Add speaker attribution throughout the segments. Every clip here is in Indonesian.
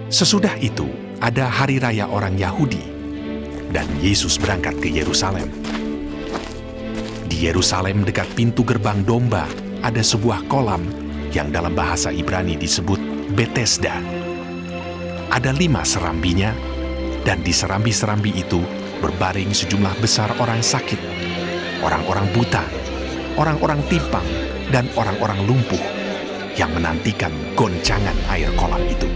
Speaker 1: Sesudah itu, ada hari raya orang Yahudi, dan Yesus berangkat ke Yerusalem. Di Yerusalem dekat pintu gerbang domba, ada sebuah kolam yang dalam bahasa Ibrani disebut Betesda. Ada 5 serambinya, dan di serambi-serambi itu berbaring sejumlah besar orang sakit, orang-orang buta, orang-orang timpang, dan orang-orang lumpuh yang menantikan goncangan air kolam itu.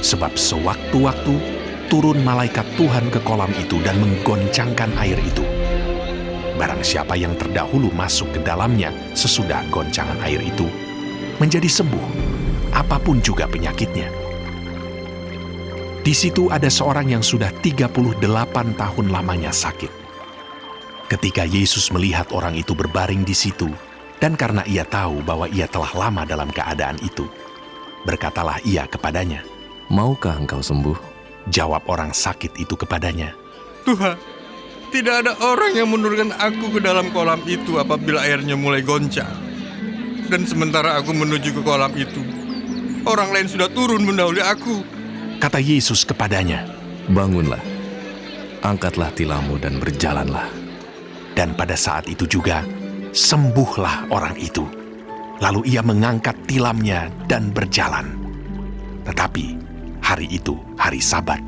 Speaker 1: Sebab sewaktu-waktu turun malaikat Tuhan ke kolam itu dan menggoncangkan air itu. Barang siapa yang terdahulu masuk ke dalamnya sesudah goncangan air itu, menjadi sembuh, apapun juga penyakitnya. Di situ ada seorang yang sudah 38 tahun lamanya sakit. Ketika Yesus melihat orang itu berbaring di situ, dan karena ia tahu bahwa ia telah lama dalam keadaan itu, berkatalah ia kepadanya,
Speaker 2: "Maukah engkau sembuh?"
Speaker 1: Jawab orang sakit itu kepadanya,
Speaker 3: Tuhan, tidak ada orang yang menurunkan aku ke dalam kolam itu apabila airnya mulai goncang. Dan sementara aku menuju ke kolam itu, orang lain sudah turun mendahului aku.
Speaker 1: Kata Yesus kepadanya,
Speaker 2: "Bangunlah, angkatlah tilammu dan berjalanlah."
Speaker 1: dan pada saat itu juga sembuhlah orang itu. Lalu ia mengangkat tilamnya dan berjalan. Tetapi hari itu hari Sabat.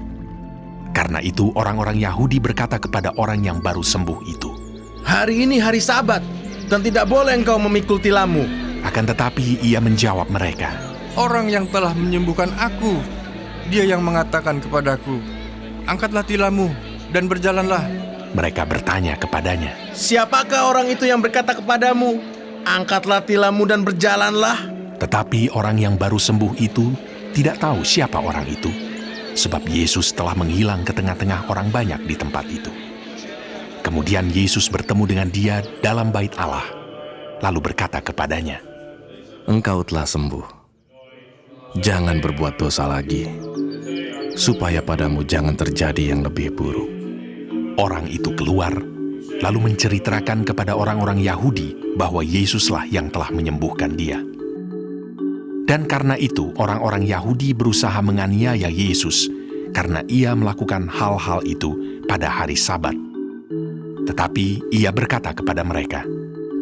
Speaker 1: Karena itu orang-orang Yahudi berkata kepada orang yang baru sembuh itu,
Speaker 4: "Hari ini hari Sabat, dan tidak boleh engkau memikul tilammu."
Speaker 1: akan tetapi ia menjawab mereka,
Speaker 3: Orang yang telah menyembuhkan aku, dia yang mengatakan kepadaku, angkatlah tilammu dan berjalanlah.
Speaker 1: Mereka bertanya kepadanya,
Speaker 4: "Siapakah orang itu yang berkata kepadamu, angkatlah tilammu dan berjalanlah?"
Speaker 1: tetapi orang yang baru sembuh itu tidak tahu siapa orang itu, sebab Yesus telah menghilang ke tengah-tengah orang banyak di tempat itu. Kemudian Yesus bertemu dengan dia dalam bait Allah, lalu berkata kepadanya,
Speaker 2: "Engkau telah sembuh. Jangan berbuat dosa lagi, supaya padamu jangan terjadi yang lebih buruk."
Speaker 1: Orang itu keluar, lalu menceritakan kepada orang-orang Yahudi bahwa Yesuslah yang telah menyembuhkan dia. Dan karena itu orang-orang Yahudi berusaha menganiaya Yesus karena ia melakukan hal-hal itu pada hari Sabat. Tetapi ia berkata kepada mereka,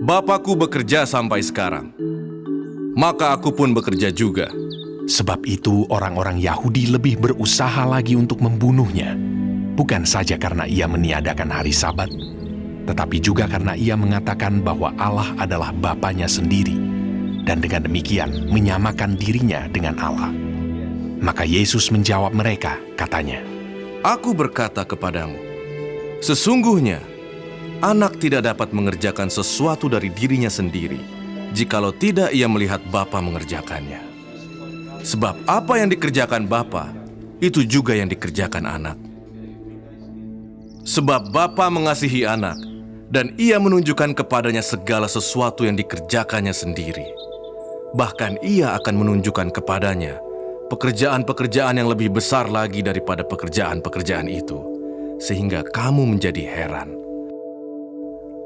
Speaker 2: "Bapakku bekerja sampai sekarang, maka aku pun bekerja juga."
Speaker 1: sebab itu orang-orang Yahudi lebih berusaha lagi untuk membunuhnya, bukan saja karena ia meniadakan hari Sabat, tetapi juga karena ia mengatakan bahwa Allah adalah Bapanya sendiri, dan dengan demikian menyamakan dirinya dengan Allah. Maka Yesus menjawab mereka, katanya,
Speaker 2: Aku berkata kepadamu, sesungguhnya anak tidak dapat mengerjakan sesuatu dari dirinya sendiri, jikalau tidak ia melihat Bapa mengerjakannya. Sebab apa yang dikerjakan Bapa, itu juga yang dikerjakan anak. Sebab Bapa mengasihi anak, dan ia menunjukkan kepadanya segala sesuatu yang dikerjakannya sendiri. Bahkan ia akan menunjukkan kepadanya pekerjaan-pekerjaan yang lebih besar lagi daripada pekerjaan-pekerjaan itu, sehingga kamu menjadi heran.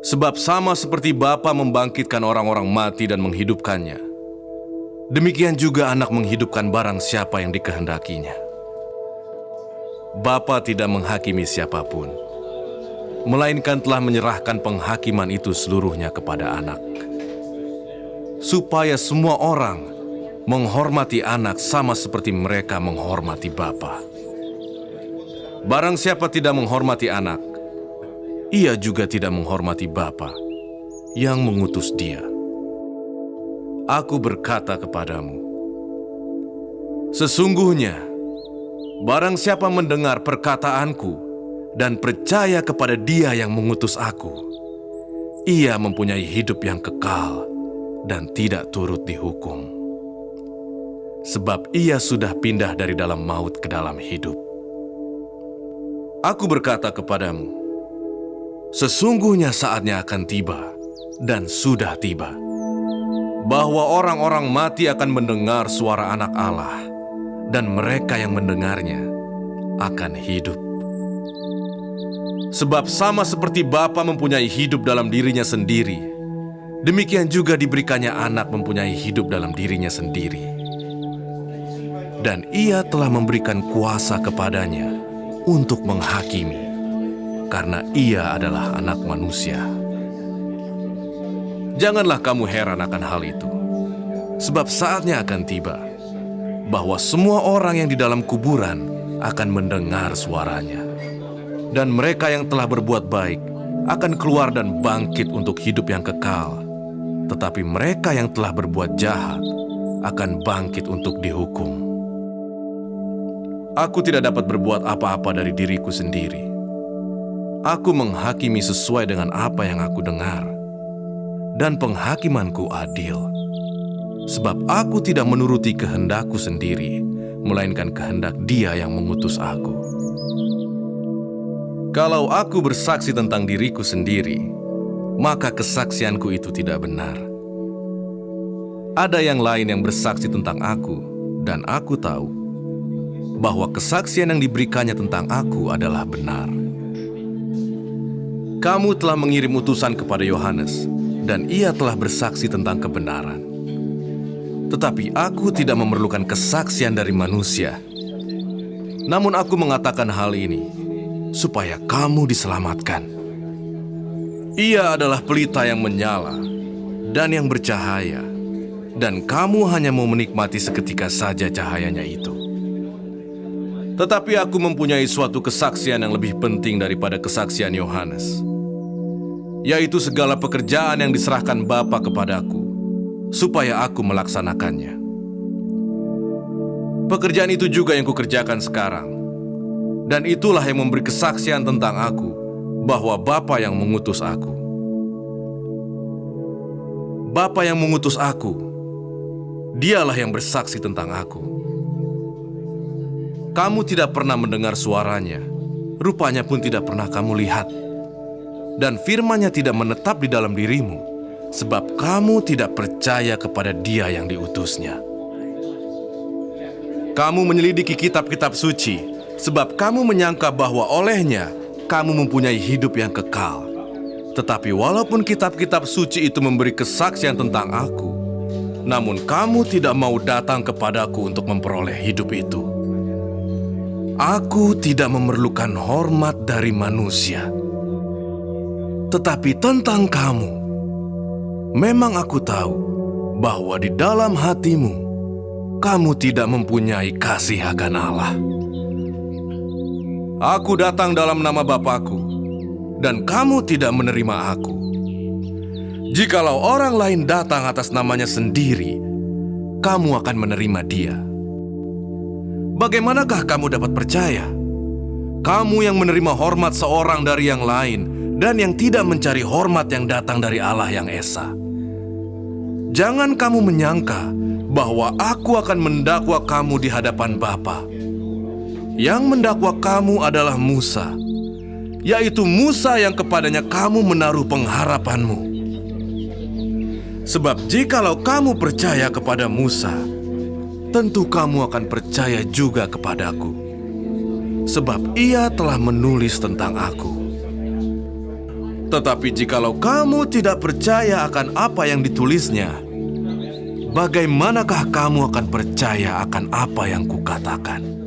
Speaker 2: Sebab sama seperti Bapa membangkitkan orang-orang mati dan menghidupkannya, demikian juga anak menghidupkan barang siapa yang dikehendakinya. Bapa tidak menghakimi siapapun, melainkan telah menyerahkan penghakiman itu seluruhnya kepada anak, supaya semua orang menghormati anak sama seperti mereka menghormati Bapa. Barang siapa tidak menghormati anak, ia juga tidak menghormati Bapa yang mengutus dia. Aku berkata kepadamu, sesungguhnya barang siapa mendengar perkataanku dan percaya kepada Dia yang mengutus aku, ia mempunyai hidup yang kekal dan tidak turut dihukum. Sebab ia sudah pindah dari dalam maut ke dalam hidup. Aku berkata kepadamu, sesungguhnya saatnya akan tiba dan sudah tiba, bahwa orang-orang mati akan mendengar suara Anak Allah, dan mereka yang mendengarnya akan hidup. Sebab sama seperti Bapa mempunyai hidup dalam dirinya sendiri, demikian juga diberikannya anak mempunyai hidup dalam dirinya sendiri. dan ia telah memberikan kuasa kepadanya untuk menghakimi, karena ia adalah anak manusia. Janganlah kamu heran akan hal itu, sebab saatnya akan tiba bahwa semua orang yang di dalam kuburan akan mendengar suaranya. Dan mereka yang telah berbuat baik akan keluar dan bangkit untuk hidup yang kekal. Tetapi mereka yang telah berbuat jahat akan bangkit untuk dihukum. Aku tidak dapat berbuat apa-apa dari diriku sendiri. Aku menghakimi sesuai dengan apa yang aku dengar. Dan penghakimanku adil. Sebab aku tidak menuruti kehendakku sendiri, melainkan kehendak Dia yang mengutus aku. Kalau aku bersaksi tentang diriku sendiri, maka kesaksianku itu tidak benar. Ada yang lain yang bersaksi tentang aku, dan aku tahu bahwa kesaksian yang diberikannya tentang aku adalah benar. Kamu telah mengirim utusan kepada Yohanes, dan ia telah bersaksi tentang kebenaran. Tetapi aku tidak memerlukan kesaksian dari manusia. Namun aku mengatakan hal ini supaya kamu diselamatkan. Ia adalah pelita yang menyala dan yang bercahaya, dan kamu hanya mau menikmati seketika saja cahayanya itu. Tetapi aku mempunyai suatu kesaksian yang lebih penting daripada kesaksian Yohanes, yaitu segala pekerjaan yang diserahkan Bapa kepadaku, supaya aku melaksanakannya. Pekerjaan itu juga yang kukerjakan sekarang, dan itulah yang memberi kesaksian tentang aku, bahwa Bapa yang mengutus aku. Bapa yang mengutus aku, Dialah yang bersaksi tentang aku. Kamu tidak pernah mendengar suaranya, rupanya pun tidak pernah kamu lihat. Dan firman-Nya tidak menetap di dalam dirimu, sebab kamu tidak percaya kepada Dia yang diutusnya. Kamu menyelidiki kitab-kitab suci, sebab kamu menyangka bahwa olehnya kamu mempunyai hidup yang kekal. Tetapi walaupun kitab-kitab suci itu memberi kesaksian tentang aku, namun kamu tidak mau datang kepadaku untuk memperoleh hidup itu. Aku tidak memerlukan hormat dari manusia. Tetapi tentang kamu, memang aku tahu bahwa di dalam hatimu, kamu tidak mempunyai kasih akan Allah. Aku datang dalam nama Bapa-Ku, dan kamu tidak menerima aku. Jikalau orang lain datang atas namanya sendiri, kamu akan menerima dia. Bagaimanakah kamu dapat percaya? Kamu yang menerima hormat seorang dari yang lain, dan yang tidak mencari hormat yang datang dari Allah yang Esa. Jangan kamu menyangka bahwa aku akan mendakwa kamu di hadapan Bapa. Yang mendakwa kamu adalah Musa, yaitu Musa yang kepadanya kamu menaruh pengharapanmu. Sebab jikalau kamu percaya kepada Musa, tentu kamu akan percaya juga kepadaku, sebab ia telah menulis tentang aku. Tetapi jikalau kamu tidak percaya akan apa yang ditulisnya, bagaimanakah kamu akan percaya akan apa yang kukatakan?